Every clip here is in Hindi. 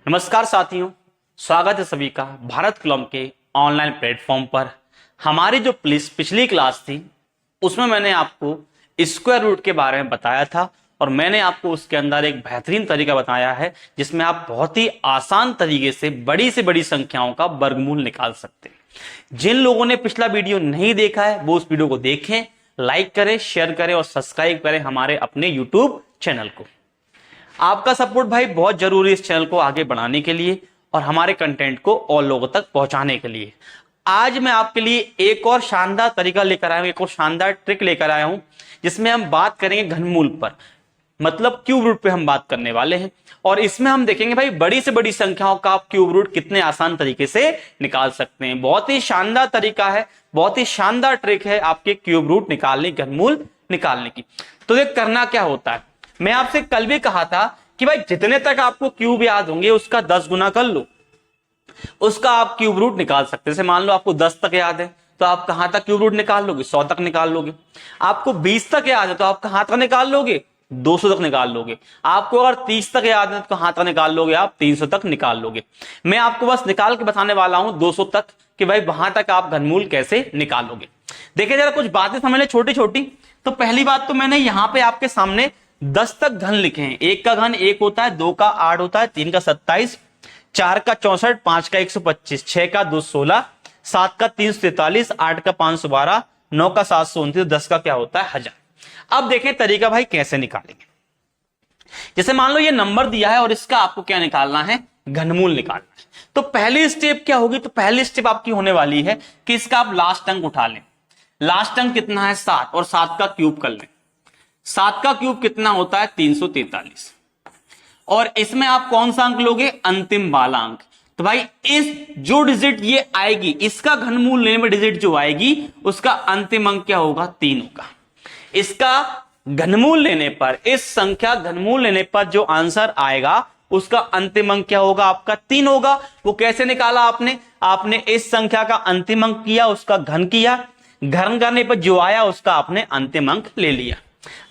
नमस्कार साथियों, स्वागत है सभी का भारत क्लॉम के ऑनलाइन प्लेटफॉर्म पर। हमारी जो पिछली क्लास थी उसमें मैंने आपको स्क्वायर रूट के बारे में बताया था और मैंने आपको उसके अंदर एक बेहतरीन तरीका बताया है जिसमें आप बहुत ही आसान तरीके से बड़ी संख्याओं का वर्गमूल निकाल सकते हैं। जिन लोगों ने पिछला वीडियो नहीं देखा है वो उस वीडियो को देखें, लाइक करें, शेयर करें और सब्सक्राइब करें हमारे अपने यूट्यूब चैनल को। आपका सपोर्ट भाई बहुत जरूरी है इस चैनल को आगे बढ़ाने के लिए और हमारे कंटेंट को और लोगों तक पहुंचाने के लिए। आज मैं आपके लिए एक और शानदार तरीका लेकर आया हूं, एक और शानदार ट्रिक लेकर आया हूं जिसमें हम बात करेंगे घनमूल पर, मतलब क्यूब रूट पे हम बात करने वाले हैं। और इसमें हम देखेंगे भाई बड़ी से बड़ी संख्याओं का आप क्यूब रूट कितने आसान तरीके से निकाल सकते हैं। बहुत ही शानदार तरीका है, बहुत ही शानदार ट्रिक है आपके क्यूब रूट निकालने, घनमूल निकालने की। तो ये करना क्या होता है, मैं आपसे कल भी कहा था कि भाई जितने तक आपको क्यूब याद होंगे उसका 10 गुना कर लो, उसका आप क्यूब रूट निकाल सकते हैं। जैसे मान लो आपको 10 तक याद है तो आप कहां तक क्यूब रूट निकाल लोगे, 100 तक निकाल लोगे। आपको 20 तक याद है तो आप कहां तक निकाल लोगे, 200 तक निकाल लोगे। आपको अगर 30 तक याद है तो कहां तक निकाल लोगे, आप 300 तक निकाल लोगे। मैं आपको बस निकाल के बताने वाला हूं 200 तक कि भाई वहां तक आप घनमूल कैसे निकालोगे। देखिए जरा कुछ बातें समझ ले छोटी छोटी। तो पहली बात तो मैंने यहां पे आपके सामने 10 तक घन लिखे हैं। 1 का घन 1 होता है, 2 का 8 होता है, 3 का 27, 4 का 64, 5 का 125, 6 का 216, 7 का 343, 8 का 512, 9 का 729, 10 का क्या होता है 1000। अब देखें तरीका भाई कैसे निकालेंगे। जैसे मान लो ये नंबर दिया है और इसका आपको क्या निकालना है, घनमूल निकालना है। तो पहली स्टेप क्या होगी, तो पहली स्टेप आपकी होने वाली है कि इसका आप लास्ट अंक उठा लें। लास्ट अंक कितना है 7 और 7 का क्यूब कर लें। 7 का क्यूब कितना होता है 343 और इसमें आप कौन सा अंक लोगे, अंतिम वाला अंक। तो भाई इस जो डिजिट ये आएगी इसका घनमूल लेने में डिजिट जो आएगी उसका अंतिम अंक क्या होगा, 3 होगा। इसका घनमूल लेने पर, इस संख्या घनमूल लेने पर जो आंसर आएगा उसका अंतिम अंक क्या होगा, आपका 3 होगा। वो कैसे निकाला आपने इस संख्या का अंतिम अंक किया, उसका घन किया, घन करने पर जो आया उसका आपने अंतिम अंक ले लिया।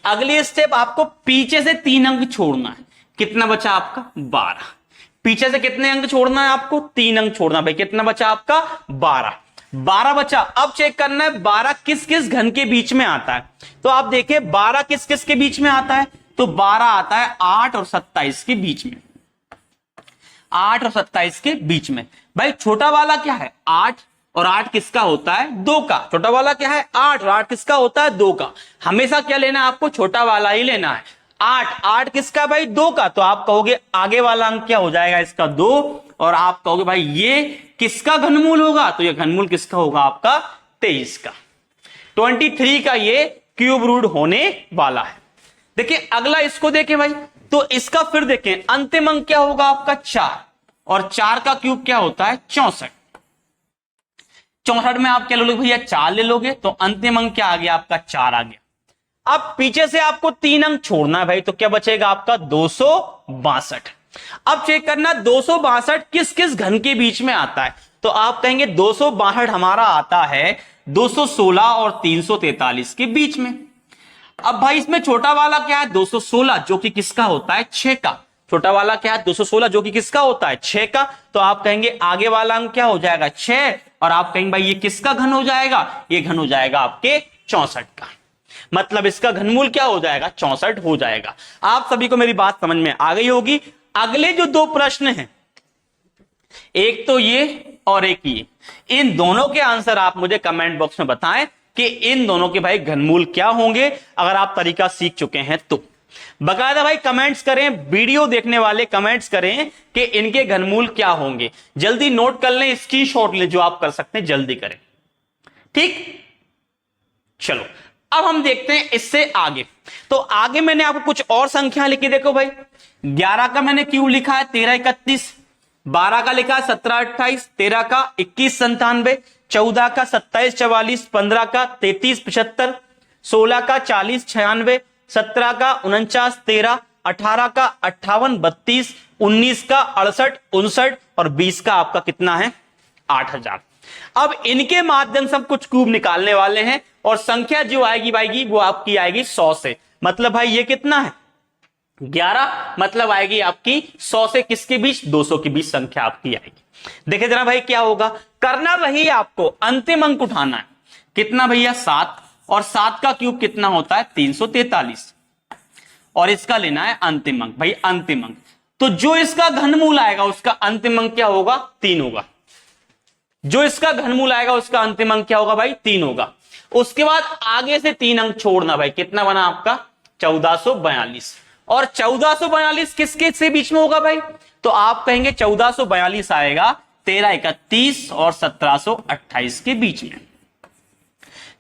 अगली स्टेप आपको पीछे से 3 अंक छोड़ना है। कितना बचा आपका 12। पीछे से कितने अंक छोड़ना है आपको, 3 अंक छोड़ना। भाई कितना बचा आपका 12 बचा। अब चेक करना है 12 किस किस घन के बीच में आता है। तो आप देखिए 12 किस किस के बीच में आता है, तो 12 आता है 8 और 27 के बीच में। 8 और 27 के बीच में। भाई छोटा वाला क्या है 8 और 8 किसका होता है 2 का। छोटा वाला क्या है 8 और 8 किसका होता है 2 का। हमेशा क्या लेना है आपको, छोटा वाला ही लेना है। 8 किसका भाई 2 का। तो आप कहोगे आगे वाला अंक क्या हो जाएगा इसका 2 और आप कहोगे भाई ये किसका घनमूल होगा, तो ये घनमूल किसका होगा आपका 23 का। 23 का ये क्यूब रूट होने वाला है। देखिए अगला इसको देखें भाई, तो इसका फिर देखें अंतिम अंक क्या होगा आपका 4 और 4 का क्यूब क्या होता है 64। 64 में आप क्या लोगे भैया 4 ले लोगे तो अंतिम अंक क्या आ गया आपका 4 आ गया। अब पीछे से आपको 3 अंक छोड़ना है भाई, तो क्या बचेगा आपका 262। अब चेक करना 262 किस किस घन के बीच में आता है। तो आप कहेंगे 262 हमारा आता है 216 और 343 के बीच में। अब भाई इसमें छोटा वाला क्या है 216 जो कि किसका होता है 6 का। छोटा वाला क्या है 216 जो कि किसका होता है 6 का। तो आप कहेंगे आगे वाला अंक क्या हो जाएगा 6 और आप कहेंगे भाई ये किसका घन हो जाएगा, ये घन हो जाएगा आपके 64 का। मतलब इसका घनमूल क्या हो जाएगा 64 हो जाएगा। आप सभी को मेरी बात समझ में आ गई होगी। अगले जो 2 प्रश्न हैं, एक तो ये और एक ये, इन दोनों के आंसर आप मुझे कमेंट बॉक्स में बताएं कि इन दोनों के भाई घनमूल क्या होंगे। अगर आप तरीका सीख चुके हैं तो बकायदा भाई कमेंट्स करें, वीडियो देखने वाले कमेंट्स करें कि इनके घनमूल क्या होंगे। जल्दी नोट कर लें, स्क्रीनशॉट ले जो आप कर सकते हैं जल्दी करें, ठीक। चलो अब हम देखते हैं इससे आगे। तो आगे मैंने आपको कुछ और संख्या लिखी, देखो भाई 11 का मैंने क्यों लिखा है 13 31, 12 का लिखा है 17 28, 13 का 21 97, 14 का 27 44, 15 का 33 75, 16 का 40 96, 17 का 49 13, 18 का 58 32, 19 का 68 59 और 20 का आपका कितना है 8000। अब इनके माध्यम से हम कुछ क्यूब निकालने वाले हैं और संख्या जो आएगी वो आपकी आएगी 100 से। मतलब भाई ये कितना है 11 मतलब आएगी आपकी 100 से किसके बीच, 200 के बीच संख्या आपकी आएगी। देखिए जरा भाई क्या होगा, करना वही आपको, अंतिम अंक उठाना है। कितना भैया 7, और 7 का क्यूब कितना होता है 343, और इसका लेना है अंतिम अंक। भाई अंतिम अंक, तो जो इसका घनमूल आएगा उसका अंतिम अंक क्या होगा, 3 होगा। जो इसका घनमूल आएगा उसका अंतिम अंक क्या होगा भाई, 3 होगा। उसके बाद आगे से 3 अंक छोड़ना भाई, कितना बना आपका 1442, और 1442 किसके से बीच में होगा भाई, तो आप कहेंगे 1442 आएगा 1331 और 1728 के बीच में।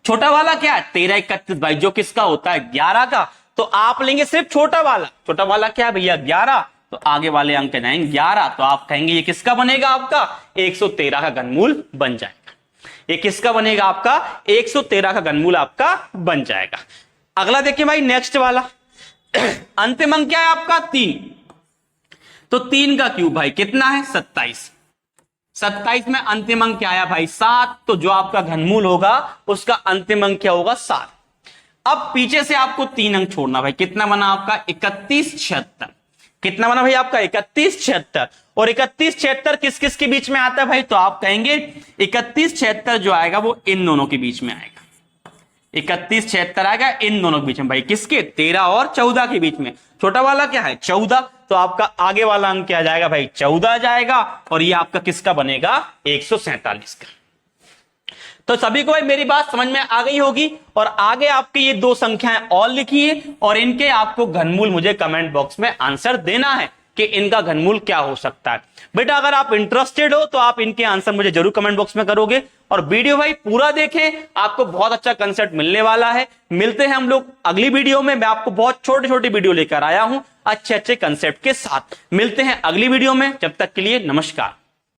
छोटा वाला क्या है 1331 भाई, जो किसका होता है 11 का, तो आप लेंगे सिर्फ छोटा वाला। छोटा वाला क्या है भैया 11, तो आगे वाले अंक जाएंगे 11, तो आप कहेंगे ये किसका बनेगा आपका 113 का घनमूल बन जाएगा। ये किसका बनेगा आपका 113 का घनमूल आपका बन जाएगा। अगला देखिए भाई नेक्स्ट वाला अंतिम अंक क्या है आपका 3, तो 3 का क्यूब भाई कितना है 27। 27 में अंतिम अंक क्या आया भाई 7, तो जो आपका घनमूल होगा उसका अंतिम अंक क्या होगा 7। अब पीछे से आपको 3 अंक छोड़ना भाई, कितना बना आपका 3176। कितना बना भाई आपका 3176, और 3176 किस किस के बीच में आता है भाई, तो आप कहेंगे 3176 जो आएगा वो इन दोनों के बीच में आएगा। 3176 आएगा इन दोनों के बीच में भाई, किसके 13 और 14 के बीच में। छोटा वाला क्या है 14, तो आपका आगे वाला अंक क्या जाएगा भाई 14 जाएगा, और ये आपका किसका बनेगा 147 का। तो सभी को भाई मेरी बात समझ में आ गई होगी, और आगे आपके ये 2 संख्याएं और लिखिए, और इनके आपको घनमूल मुझे कमेंट बॉक्स में आंसर देना है कि इनका घनमूल क्या हो सकता है। बेटा अगर आप इंटरेस्टेड हो तो आप इनके आंसर मुझे जरूर कमेंट बॉक्स में करोगे, और वीडियो भाई पूरा देखें, आपको बहुत अच्छा कंसेप्ट मिलने वाला है। मिलते हैं हम लोग अगली वीडियो में, मैं आपको बहुत छोटी छोटी वीडियो लेकर आया हूं अच्छे अच्छे कंसेप्ट के साथ। मिलते हैं अगली वीडियो में, जब तक के लिए नमस्कार।